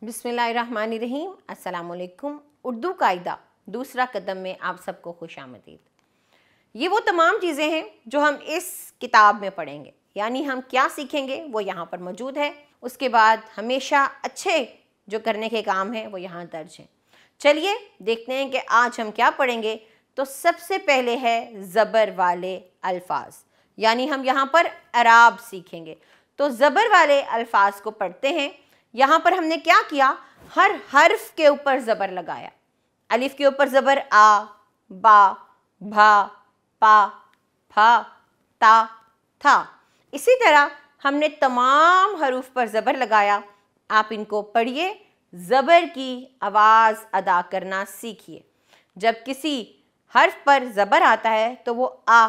बिस्मिल्लाहिर्रहमानिर्रहीम। अस्सलाम वालेकुम। उर्दू कायदा दूसरा कदम में आप सबको खुशामदीद। ये वो तमाम चीज़ें हैं जो हम इस किताब में पढ़ेंगे, यानी हम क्या सीखेंगे वो यहाँ पर मौजूद है। उसके बाद हमेशा अच्छे जो करने के काम हैं वो यहाँ दर्ज हैं। चलिए देखते हैं कि आज हम क्या पढ़ेंगे। तो सबसे पहले है ज़बर वाले अल्फाज, यानी हम यहाँ पर अराब सीखेंगे। तो ज़बर वाले अल्फाज को पढ़ते हैं। यहाँ पर हमने क्या किया, हर हर्फ के ऊपर ज़बर लगाया। अलिफ के ऊपर ज़बर आ, बा, भा, पा, फा, ता, था। इसी तरह हमने तमाम हरूफ पर ज़बर लगाया। आप इनको पढ़िए, ज़बर की आवाज़ अदा करना सीखिए। जब किसी हर्फ पर ज़बर आता है तो वो आ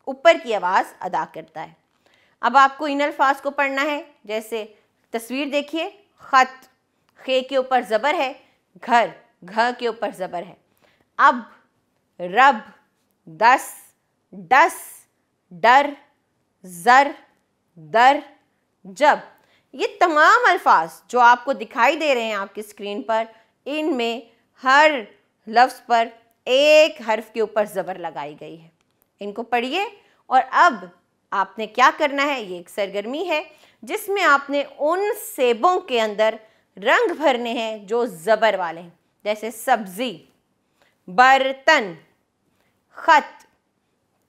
ऊपर की आवाज़ अदा करता है। अब आपको इन अल्फाज को पढ़ना है। जैसे तस्वीर देखिए, ख़त, खे के ऊपर ज़बर है, घर, घ के ऊपर ज़बर है। अब, रब, दस, डस, डर, ज़र, दर, जब। ये तमाम अल्फाज जो आपको दिखाई दे रहे हैं आपकी स्क्रीन पर, इनमें हर लफ्ज़ पर एक हर्फ के ऊपर ज़बर लगाई गई है। इनको पढ़िए। और अब आपने क्या करना है, ये एक सरगर्मी है जिसमें आपने उन सेबों के अंदर रंग भरने हैं जो ज़बर वाले हैं। जैसे सब्ज़ी, बर्तन, ख़त,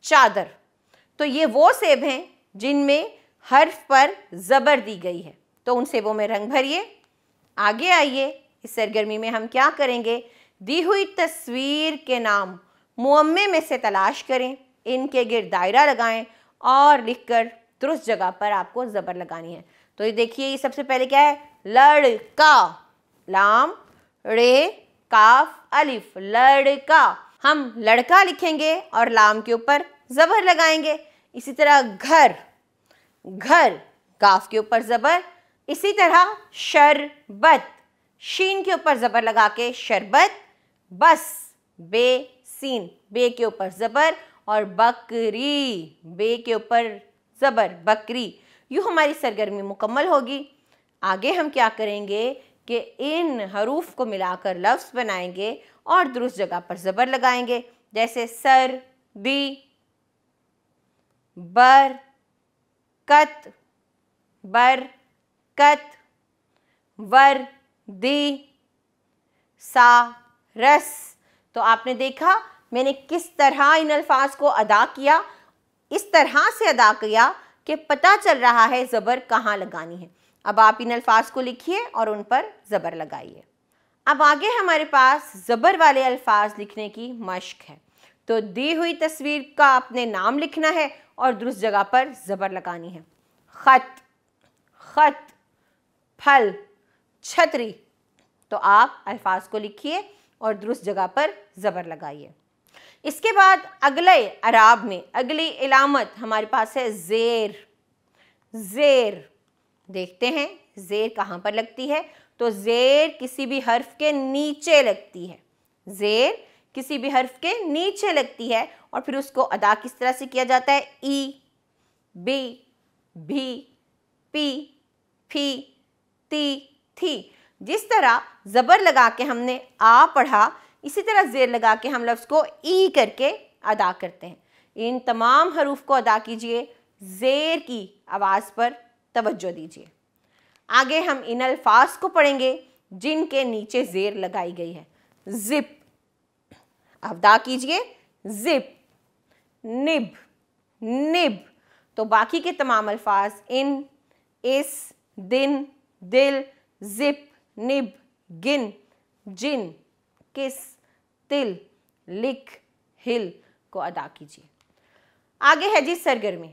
चादर। तो ये वो सेब हैं जिनमें हर्फ पर ज़बर दी गई है, तो उन सेबों में रंग भरिए। आगे आइए, इस सरगर्मी में हम क्या करेंगे, दी हुई तस्वीर के नाम मुअम्मे में से तलाश करें, इनके गिर्द दायरा लगाएं और लिखकर दुरुस्त जगह पर आपको ज़बर लगानी है। तो ये देखिए, ये सबसे पहले क्या है, लड़का, लाम, रे, काफ, अलिफ, लड़का। हम लड़का लिखेंगे और लाम के ऊपर ज़बर लगाएंगे। इसी तरह घर, घर, काफ के ऊपर ज़बर। इसी तरह शरबत, शीन के ऊपर ज़बर लगा के शरबत। बस, बे, सीन, बे के ऊपर ज़बर। और बकरी, बे के ऊपर ज़बर, बकरी। यूँ हमारी सरगर्मी मुकम्मल होगी। आगे हम क्या करेंगे कि इन हरूफ को मिलाकर लफ्ज़ बनाएंगे और दुरुस्त जगह पर ज़बर लगाएंगे। जैसे सर, दी, बर, कत, बर, कत, वर, दी, सा, रस। तो आपने देखा मैंने किस तरह इन अल्फाज को अदा किया। इस तरह से अदा किया कि पता चल रहा है ज़बर कहाँ लगानी है। अब आप इन अल्फाज को लिखिए और उन पर ज़बर लगाइए। अब आगे हमारे पास ज़बर वाले अल्फाज लिखने की मश्क है। तो दी हुई तस्वीर का आपने नाम लिखना है और दुरुस्त जगह पर ज़बर लगानी है। ख़त, ख़त, फल, छतरी। तो आप अल्फाज को लिखिए और दुरुस्त जगह पर ज़बर लगाइए। इसके बाद अगले अराब में अगली इलामत हमारे पास है ज़ेर। ज़ेर देखते हैं ज़ेर कहाँ पर लगती है। तो ज़ेर किसी भी हर्फ के नीचे लगती है। ज़ेर किसी भी हर्फ के नीचे लगती है और फिर उसको अदा किस तरह से किया जाता है, ई, बी, भी, पी, फी, ती, थी। जिस तरह ज़बर लगा के हमने आ पढ़ा, इसी तरह ज़ेर लगा के हम लफ्ज़ को ई करके अदा करते हैं। इन तमाम हरूफ को अदा कीजिए, ज़ेर की आवाज़ पर तवज्जो दीजिए। आगे हम इन अल्फाज को पढ़ेंगे जिनके नीचे ज़ेर लगाई गई है। ज़िप, अदा कीजिए, ज़िप, निब, निब। तो बाकी के तमाम अल्फाज इन, इस, दिन, दिल, ज़िप, निब, गिन, जिन, किस, तिल, लिख, हिल को अदा कीजिए। आगे है जी सरगर्मी।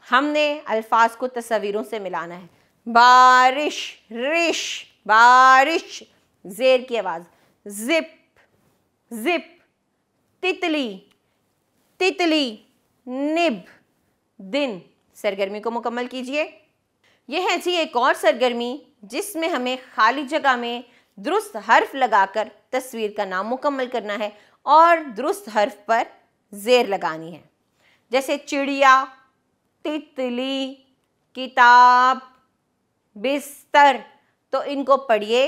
हमने अल्फाज को तस्वीरों से मिलाना है। बारिश, रिश, बारिश, ज़ेर की आवाज़, ज़िप, ज़िप, तितली, तितली, निब, दिन। सरगर्मी को मुकम्मल कीजिए। यह है जी एक और सरगर्मी जिसमें हमें खाली जगह में दुरुस्त हर्फ लगाकर तस्वीर का नाम मुकम्मल करना है और दुरुस्त हर्फ पर ज़ेर लगानी है। जैसे चिड़िया, तितली, किताब, बिस्तर। तो तो इनको पढ़िए,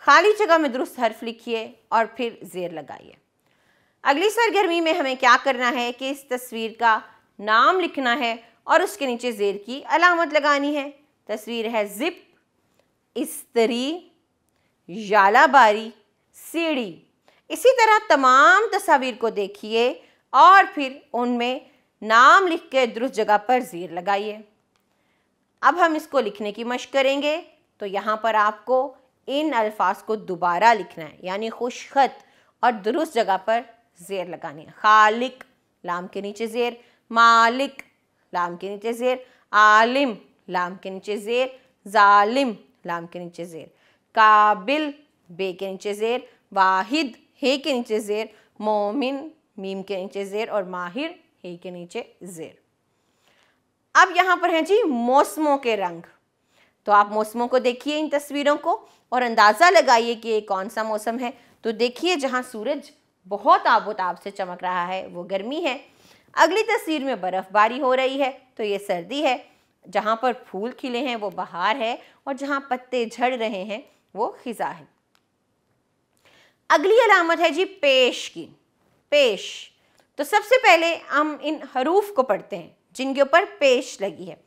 खाली जगह में दुरुस्त हर्फ लिखिए और फिर ज़ेर लगाइए। अगली सरगर्मी में हमें क्या करना है कि इस तस्वीर का नाम लिखना है और उसके नीचे ज़ेर की अलामत लगानी है। तस्वीर है ज़िप, इस्तरी, जालाबारी, सीढ़ी। इसी तरह तमाम तस्वीर को देखिए और फिर उनमें नाम लिख के दुरुस्त जगह पर ज़ेर लगाइए। अब हम इसको लिखने की मशक करेंगे। तो यहाँ पर आपको इन अल्फाज को दोबारा लिखना है, यानी खुशखत और दुरुस्त जगह पर ज़ेर लगानी है। खालिक, लाम के नीचे ज़ेर, मालिक, लाम के नीचे ज़ेर, आलिम, लाम के नीचे ज़ेर, जालिम, लाम के नीचे ज़ेर, काबिल, बे के नीचे ज़ेर, वाहिद, हे के नीचे ज़ेर, मोमिन, मीम के नीचे ज़ेर और माहिर, हे के नीचे ज़ेर। अब यहाँ पर हैं जी मौसमों के रंग। तो आप मौसमों को देखिए इन तस्वीरों को और अंदाज़ा लगाइए कि ये कौन सा मौसम है। तो देखिए जहाँ सूरज बहुत आबोताब से चमक रहा है वो गर्मी है। अगली तस्वीर में बर्फ़बारी हो रही है तो ये सर्दी है। जहाँ पर फूल खिले हैं वो बहार है और जहाँ पत्ते झड़ रहे हैं वो खिज़ा है। अगली अलामत है जी पेश की। पेश, तो सबसे पहले हम इन हरूफ को पढ़ते हैं जिनके ऊपर पेश लगी है।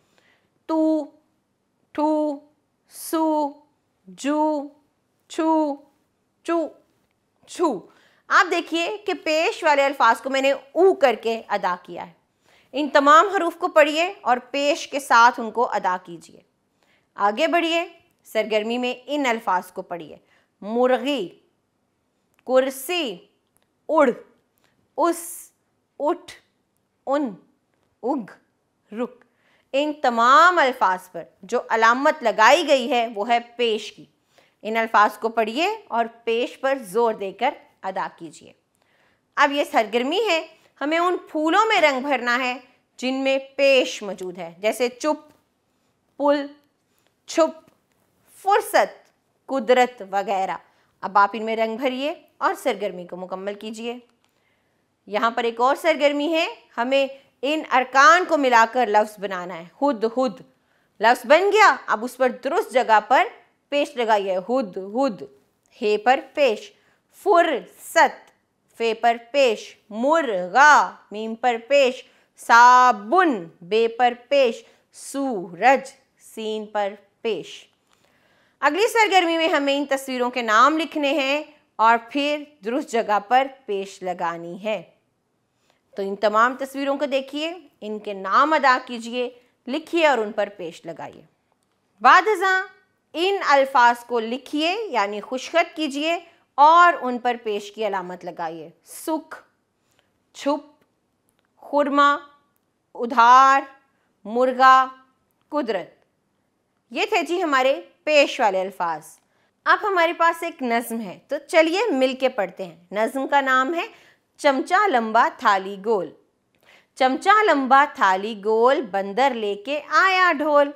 तू, ठू, सू, जू, छू, चू, छू। आप देखिए कि पेश वाले अल्फाज को मैंने ऊ करके अदा किया है। इन तमाम हरूफ को पढ़िए और पेश के साथ उनको अदा कीजिए। आगे बढ़िए, सरगर्मी में इन अल्फाज को पढ़िए। मुर्गी, कुर्सी, उड़, उस, उठ, उन, उग, रुक। इन तमाम अल्फाज पर जो अलामत लगाई गई है वो है पेश की। इन अल्फाज को पढ़िए और पेश पर ज़ोर देकर अदा कीजिए। अब ये सरगर्मी है, हमें उन फूलों में रंग भरना है जिनमें पेश मौजूद है, जैसे चुप, पुल, छुप, फुर्सत, कुदरत वगैरह। अब आप इनमें रंग भरिए और सरगर्मी को मुकम्मल कीजिए। यहाँ पर एक और सरगर्मी है, हमें इन अरकान को मिलाकर लफ्ज़ बनाना है। हुद, हुद लफ्ज़ बन गया, अब उस पर दुरुस्त जगह पर पेश लगाइए। हुद, हुद, हे पर पेश, फुर्सत, फे पर पेश, मुर्गा, मीम पर पेश, साबुन, बे पर पेश, सूरज, सीन पर पेश। अगली सरगर्मी में हमें इन तस्वीरों के नाम लिखने हैं और फिर दुरुस्त जगह पर पेश लगानी है। तो इन तमाम तस्वीरों को देखिए, इनके नाम अदा कीजिए, लिखिए और उन पर पेश लगाइए। बादज़ा इन अल्फाज को लिखिए यानी खुशखत कीजिए और उन पर पेश की अलामत लगाइए। सुख, छुप, खुरमा, उधार, मुर्गा, कुदरत। ये थे जी हमारे पेश वाले अल्फाज। अब हमारे पास एक नज़्म है, तो चलिए मिल के पढ़ते हैं। नज़्म का नाम है चमचा लंबा थाली गोल। चमचा लंबा थाली गोल, बंदर लेके आया ढोल।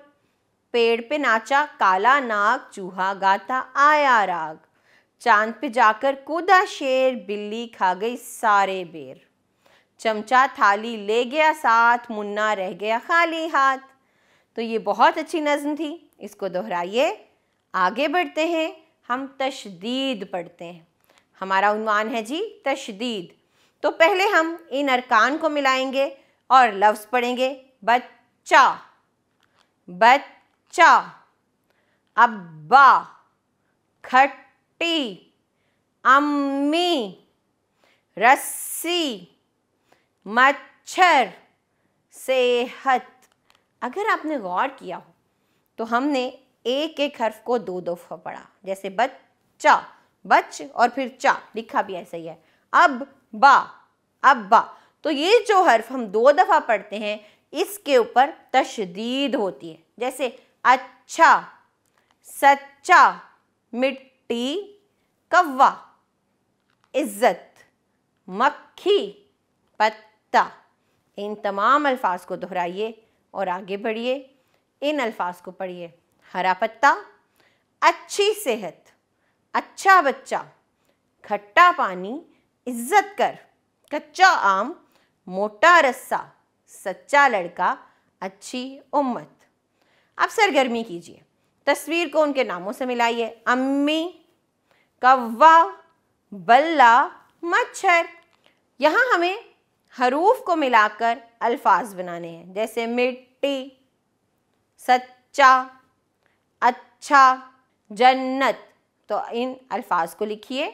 पेड़ पे नाचा काला नाग, चूहा गाता आया राग। चांद पे जाकर कूदा शेर, बिल्ली खा गई सारे बेर। चमचा थाली ले गया साथ, मुन्ना रह गया खाली हाथ। तो ये बहुत अच्छी नज़्म थी, इसको दोहराइए। आगे बढ़ते हैं, हम तशदीद पढ़ते हैं। हमारा उन्वान है जी तशदीद। तो पहले हम इन अरकान को मिलाएंगे और लफ्ज़ पढ़ेंगे। बच्चा, बच्चा, अब्बा, खट्टी, अम्मी, रस्सी, मच्छर, सेहत। अगर आपने गौर किया हो तो हमने एक एक हर्फ को दो दफ़ा पढ़ा, जैसे बच्चा, बच और फिर चा, लिखा भी ऐसा ही है। अब बा, अब्बा। तो ये जो हर्फ हम दो दफ़ा पढ़ते हैं इसके ऊपर तशदीद होती है, जैसे अच्छा, सच्चा, मिट्टी, कव्वा, इज्जत, मक्खी, पत्ता। इन तमाम अल्फाज को दोहराइए और आगे बढ़िए। इन अल्फाज को पढ़िए। हरा पत्ता, अच्छी सेहत, अच्छा बच्चा, खट्टा पानी, इज्जत कर, कच्चा आम, मोटा रस्सा, सच्चा लड़का, अच्छी उम्मत। अब सरगर्मी कीजिए। तस्वीर को उनके नामों से मिलाइए। अम्मी, कौवा, बल्ला, मच्छर। यहाँ हमें हरूफ को मिलाकर अल्फाज बनाने हैं, जैसे मिट्टी, सच्चा, अच्छा, जन्नत। तो इन अल्फाज को लिखिए।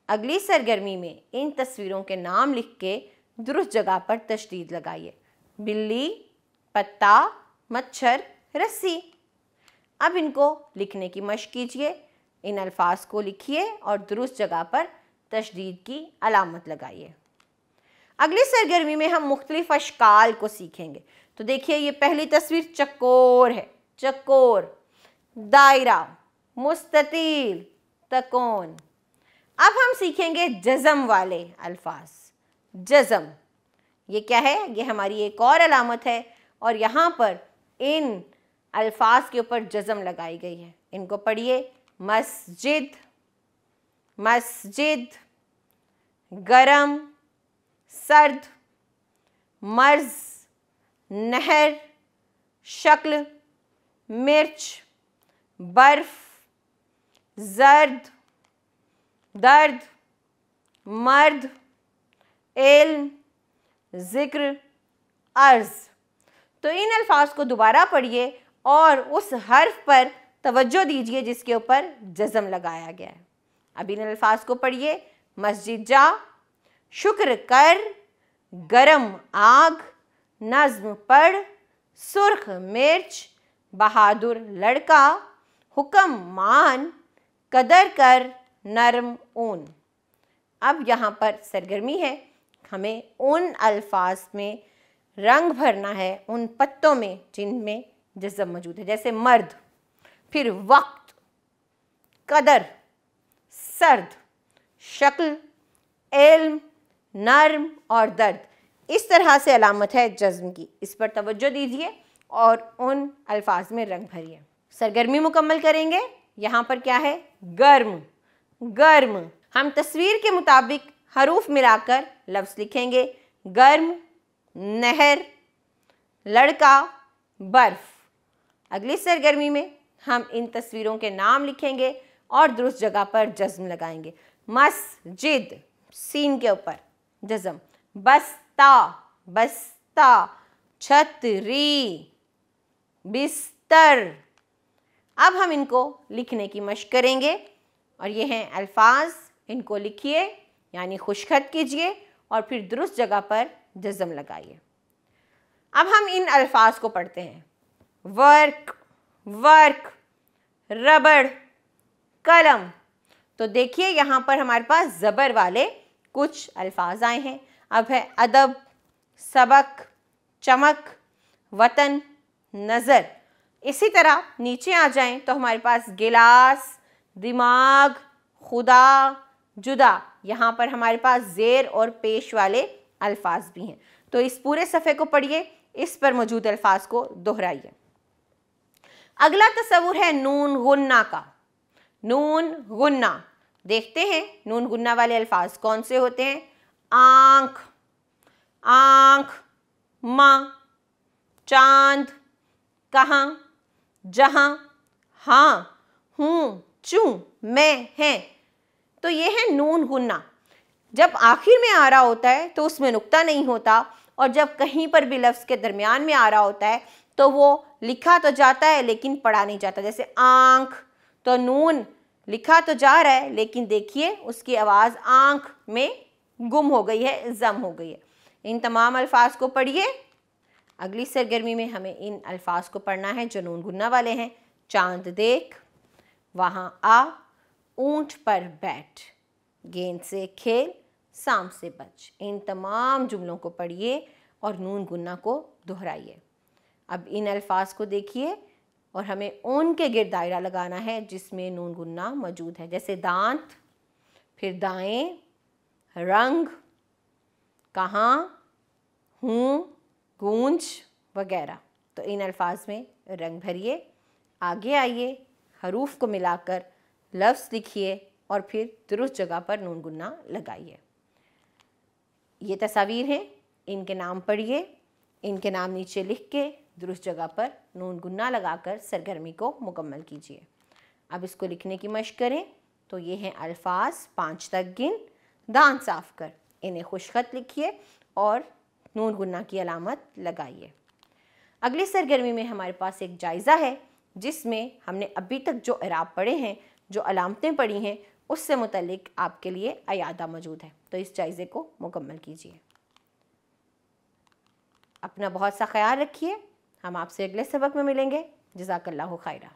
अगली सरगर्मी में इन तस्वीरों के नाम लिख के दुरुस्त जगह पर तशदीद लगाइए। बिल्ली, पत्ता, मच्छर, रस्सी। अब इनको लिखने की मशक कीजिए। इन अल्फाज को लिखिए और दुरुस्त जगह पर तशदीद की अलामत लगाइए। अगली सरगर्मी में हम मुख्तलिफ अशकाल को सीखेंगे। तो देखिए, ये पहली तस्वीर चकोर है, चकोर, दायरा, मुस्ततील, तकोन। अब हम सीखेंगे जज़म वाले अल्फाज। जज़म ये क्या है? ये हमारी एक और अलामत है और यहाँ पर इन अल्फाज के ऊपर जज़म लगाई गई है। इनको पढ़िए। मस्जिद, मस्जिद, गरम, सर्द, मर्ज, नहर, शक्ल, मिर्च, बर्फ, जर्द, दर्द, मर्द, इल्म, ज़िक्र, अर्ज़। तो इन अल्फाज को दोबारा पढ़िए और उस हर्फ पर तवज्जो दीजिए जिसके ऊपर जज़म लगाया गया है। अब इन अल्फाज को पढ़िए। मस्जिद जा, शुक्र कर, गरम आग, नज़्म पढ़, सुर्ख मिर्च, बहादुर लड़का, हुक्म मान, कदर कर, नरम ऊन। अब यहाँ पर सरगर्मी है, हमें उन अल्फाज में रंग भरना है, उन पत्तों में जिनमें जज़म मौजूद है, जैसे मर्द, फिर वक्त, कदर, सर्द, शक्ल, इल्म, नर्म और दर्द। इस तरह से अलामत है जज़्म की। इस पर तवज्जो दीजिए और उन अल्फाज में रंग भरिए। सरगर्मी मुकम्मल करेंगे। यहाँ पर क्या है? गर्म, गर्म। हम तस्वीर के मुताबिक हरूफ मिलाकर लफ्ज़ लिखेंगे। गर्म, नहर, लड़का, बर्फ़। अगली सरगर्मी में हम इन तस्वीरों के नाम लिखेंगे और दुरुस्त जगह पर जज़्म लगाएंगे। मस्जिद, सीन के ऊपर जज़्म। बस्ता, बस्ता, छतरी, बिस्तर। अब हम इनको लिखने की मशक करेंगे और ये हैं अल्फाज। इनको लिखिए यानी खुशखत कीजिए और फिर दुरुस्त जगह पर जज़्म लगाइए। अब हम इन अल्फाज को पढ़ते हैं। वर्क, वर्क, रबड़, कलम। तो देखिए यहाँ पर हमारे पास ज़बर वाले कुछ अल्फाज आए हैं। अब है अदब, सबक, चमक, वतन, नज़र। इसी तरह नीचे आ जाएं तो हमारे पास गिलास, दिमाग, खुदा, जुदा। यहाँ पर हमारे पास ज़ेर और पेश वाले अल्फाज भी हैं। तो इस पूरे सफ़े को पढ़िए, इस पर मौजूद अल्फाज को दोहराइए। अगला तस्वुर है नून गुन्ना का। नून गुन्ना। देखते हैं नून गुन्ना वाले अल्फाज कौन से होते हैं। आँख, आँख, माँ, चांद, कहाँ, जहाँ, हाँ, हूँ, चूँ, मैं, हैं। तो ये है नून गुन्ना। जब आखिर में आ रहा होता है तो उसमें नुक्ता नहीं होता, और जब कहीं पर भी लफ्ज़ के दरमियान में आ रहा होता है तो वो लिखा तो जाता है लेकिन पढ़ा नहीं जाता। जैसे आँख, तो नून लिखा तो जा रहा है लेकिन देखिए उसकी आवाज़ आँख में गुम हो गई है, जम हो गई है। इन तमाम अल्फाज को पढ़िए। अगली सरगर्मी में हमें इन अल्फाज को पढ़ना है जो नून गुन्ना वाले हैं। चांद देख, वहाँ आ, ऊंट पर बैठ, गेंद से खेल, सांप से बच। इन तमाम जुमलों को पढ़िए और नून गुन्ना को दोहराइए। अब इन अल्फाज को देखिए और हमें उनके गिर्द दायरा लगाना है जिसमें नून गुन्ना मौजूद है। जैसे दांत, फिर दाएं, रंग, कहाँ, हूँ, गूंज वगैरह। तो इन अल्फाज में रंग भरिए। आगे आइए, हरूफ को मिलाकर लफ्ज़ लिखिए और फिर दुरुस्त जगह पर नून गुन्ना लगाइए। ये तस्वीर हैं, इनके नाम पढ़िए। इनके नाम नीचे लिख के दुरुस्त जगह पर नून गुन्ना लगाकर सरगर्मी को मुकम्मल कीजिए। अब इसको लिखने की मशक करें। तो ये हैं अल्फाज, 5 तक गिन, दांत साफ कर, इन्हें खुशखत लिखिए और नून गुन्ना की अलामत लगाइए। अगली सरगर्मी में हमारे पास एक जायज़ा है जिसमें हमने अभी तक जो इराब पढ़े हैं, जो अलामतें पढ़ी हैं, उससे मुतल्लिक आपके लिए अयादा मौजूद है। तो इस जायज़े को मुकम्मल कीजिए। अपना बहुत सा ख्याल रखिए। हम आपसे अगले सबक में मिलेंगे। जज़ाकल्लाहु खैरा।